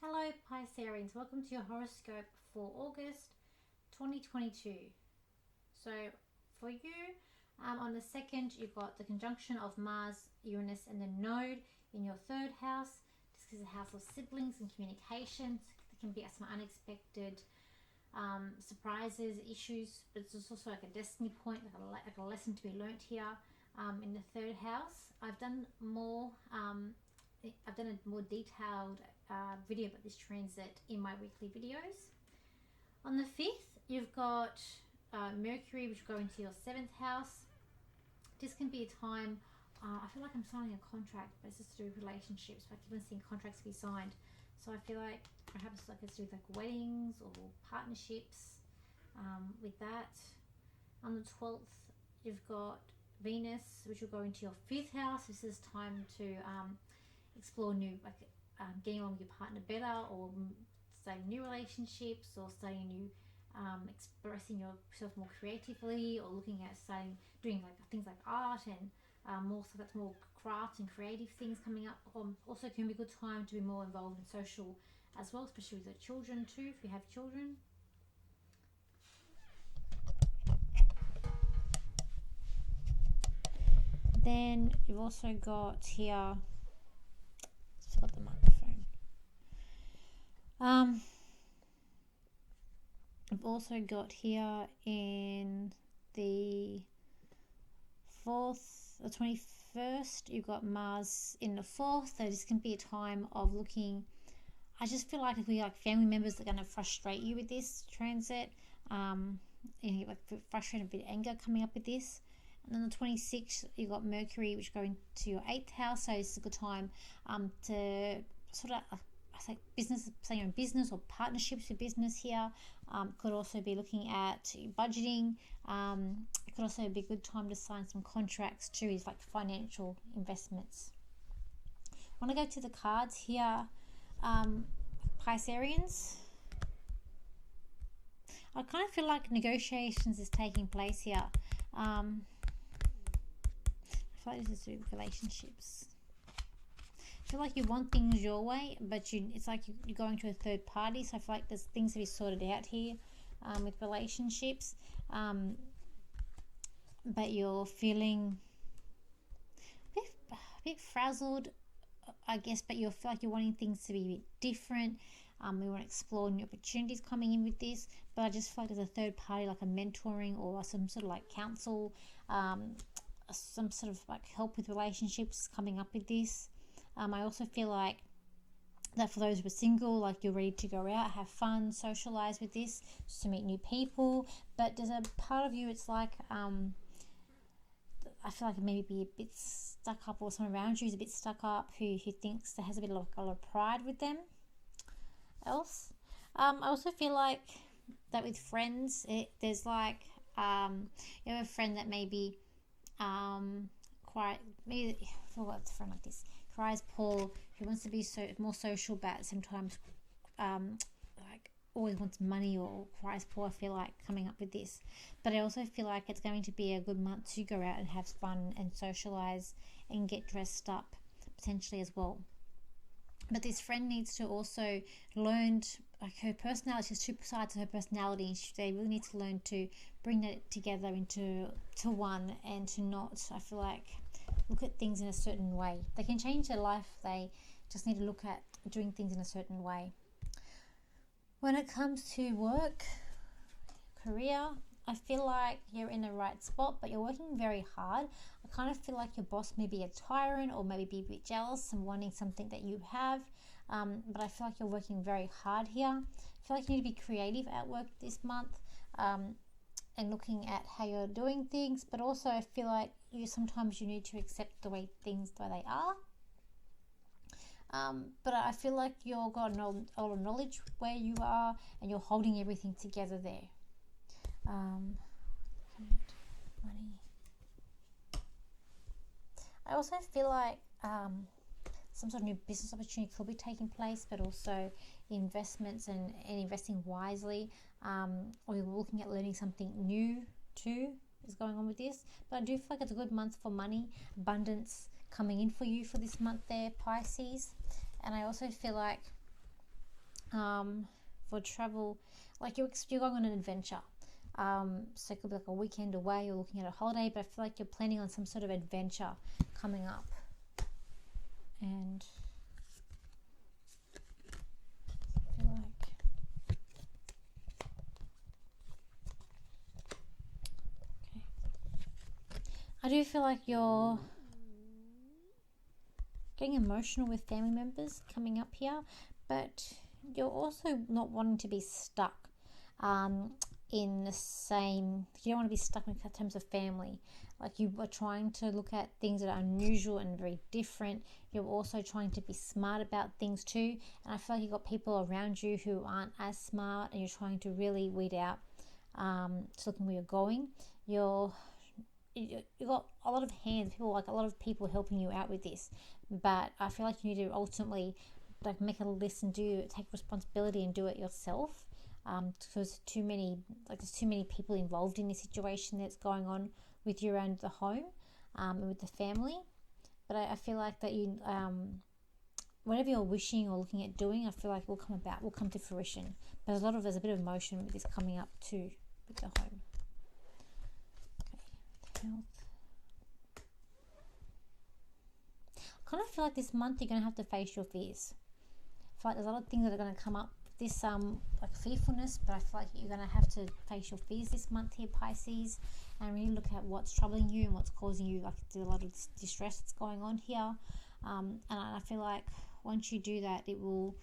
Hello Pisces, welcome to your horoscope for August 2022. So for you, on the 2nd, you've got the conjunction of Mars, Uranus and the node in your 3rd house. This is a house of siblings and communications. There can be some unexpected surprises, issues, but it's also like a destiny point, like a lesson to be learnt here in the 3rd house. I've done a more detailed video about this transit in my weekly videos. On the 5th, you've got Mercury, which will go into your 7th house. This can be a time, I feel like I'm signing a contract, but it's just to do with relationships. I keep on seeing contracts be signed. So I feel like perhaps like it's to do with like weddings or partnerships with that. On the 12th, you've got Venus, which will go into your 5th house. This is time to explore new, getting along with your partner better, or starting new relationships, or starting new, expressing yourself more creatively, or looking at starting doing like things like art and more stuff that's more craft and creative things coming up. Also can be a good time to be more involved in social as well, especially with your children too, if you have children. Then you've also got here, just got the microphone. I've also got here in the 21st, you've got Mars in the 4th. So this can be a time of looking. I just feel like if we like family members that are going to frustrate you with this transit, you like frustrated, a bit of anger coming up with this. And then the 26th, you've got Mercury, which go into your 8th house. So it's a good time to sort of, I think, business, saying your business or partnerships with business here. Could also be looking at budgeting. It could also be a good time to sign some contracts too, is like financial investments. Want to go to the cards here, Pisceans. I kind of feel like negotiations is taking place here. I feel like this is to do with relationships. I feel like you want things your way, but it's like you're going to a third party. So I feel like there's things to be sorted out here with relationships. But you're feeling a bit frazzled, I guess, but you feel like you're wanting things to be a bit different. We want to explore new opportunities coming in with this, but I just feel like there's a third party, like a mentoring or some sort of like counsel, some sort of like help with relationships coming up with this. I also feel like that for those who are single, like you're ready to go out, have fun, socialize with this, just to meet new people. But there's a part of you, it's like I feel like it maybe be a bit stuck up, or someone around you is a bit stuck up who thinks there has a bit of a lot of pride with them else. I also feel like that with friends, there's like you have a friend that maybe quite, maybe I forgot a friend like this, cries poor, who wants to be more social, but sometimes like always wants money, or cries poor. I feel like coming up with this, but I also feel like it's going to be a good month to go out and have fun and socialize and get dressed up potentially as well. But this friend needs to also learn, like, her personality, there's two sides of her personality, and they really need to learn to bring that together into one, and to not, I feel like, look at things in a certain way. They can change their life, they just need to look at doing things in a certain way. When it comes to work, career, I feel like you're in the right spot, but you're working very hard. I kind of feel like your boss may be a tyrant, or maybe be a bit jealous and wanting something that you have. But I feel like you're working very hard here. I feel like you need to be creative at work this month, and looking at how you're doing things. But also I feel like sometimes you need to accept the way things the way they are. But I feel like you've got all the knowledge where you are, and you're holding everything together there. Money. I also feel like some sort of new business opportunity could be taking place, but also investments and investing wisely, or you're looking at learning something new too is going on with this. But I do feel like it's a good month for money, abundance coming in for you for this month there, Pisces. And I also feel like For travel, like you're going on an adventure. So it could be like a weekend away or looking at a holiday, but I feel like you're planning on some sort of adventure coming up. And I feel like, okay, I do feel like you're getting emotional with family members coming up here, but you're also not wanting to be stuck in the same, you don't want to be stuck in terms of family. Like you are trying to look at things that are unusual and very different. You're also trying to be smart about things too, and I feel like you've got people around you who aren't as smart, and you're trying to really weed out to looking where you're going. You've got a lot of hands, people, like a lot of people helping you out with this, but I feel like you need to ultimately like make a list and take responsibility and do it yourself, because there's too many people involved in this situation that's going on with you around the home and with the family. But I feel like that you whatever you're wishing or looking at doing, I feel like will come to fruition. But there's a bit of emotion with this coming up too with the home. Okay, health. I kind of feel like this month you're going to have to face your fears. I feel like there's a lot of things that are going to come up, this like fearfulness, but I feel like you're going to have to face your fears this month here, Pisces, and really look at what's troubling you and what's causing you like a lot of distress that's going on here. And I feel like once you do that, it will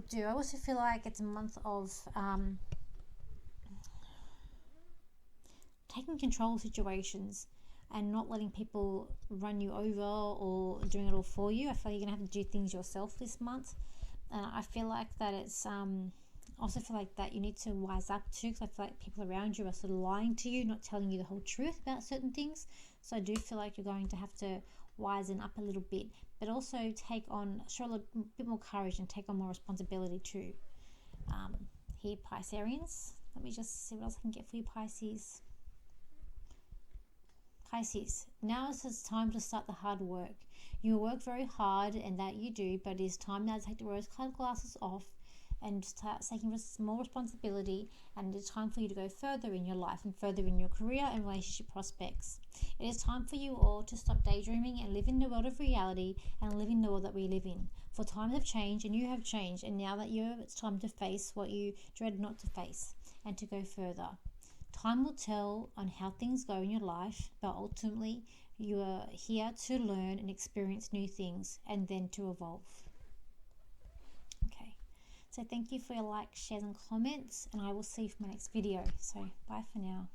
do. I also feel like it's a month of taking control of situations and not letting people run you over or doing it all for you. I feel like you're going to have to do things yourself this month. I feel like that it's also feel like that you need to wise up too, because I feel like people around you are sort of lying to you, not telling you the whole truth about certain things. So I do feel like you're going to have to wisen up a little bit, but also take on, show a bit more courage and take on more responsibility too. Here, Pisceans. Let me just see what else I can get for you, Pisces. Pisces, now is the time to start the hard work. You work very hard, and that you do, but it is time now to take the rose-colored glasses off and start taking more responsibility, and it's time for you to go further in your life and further in your career and relationship prospects. It is time for you all to stop daydreaming and live in the world of reality and live in the world that we live in. For times have changed and you have changed, and now that it's time to face what you dread not to face and to go further. Time will tell on how things go in your life, but ultimately you are here to learn and experience new things and then to evolve. Okay, so thank you for your likes, shares and comments, and I will see you for my next video. So bye for now.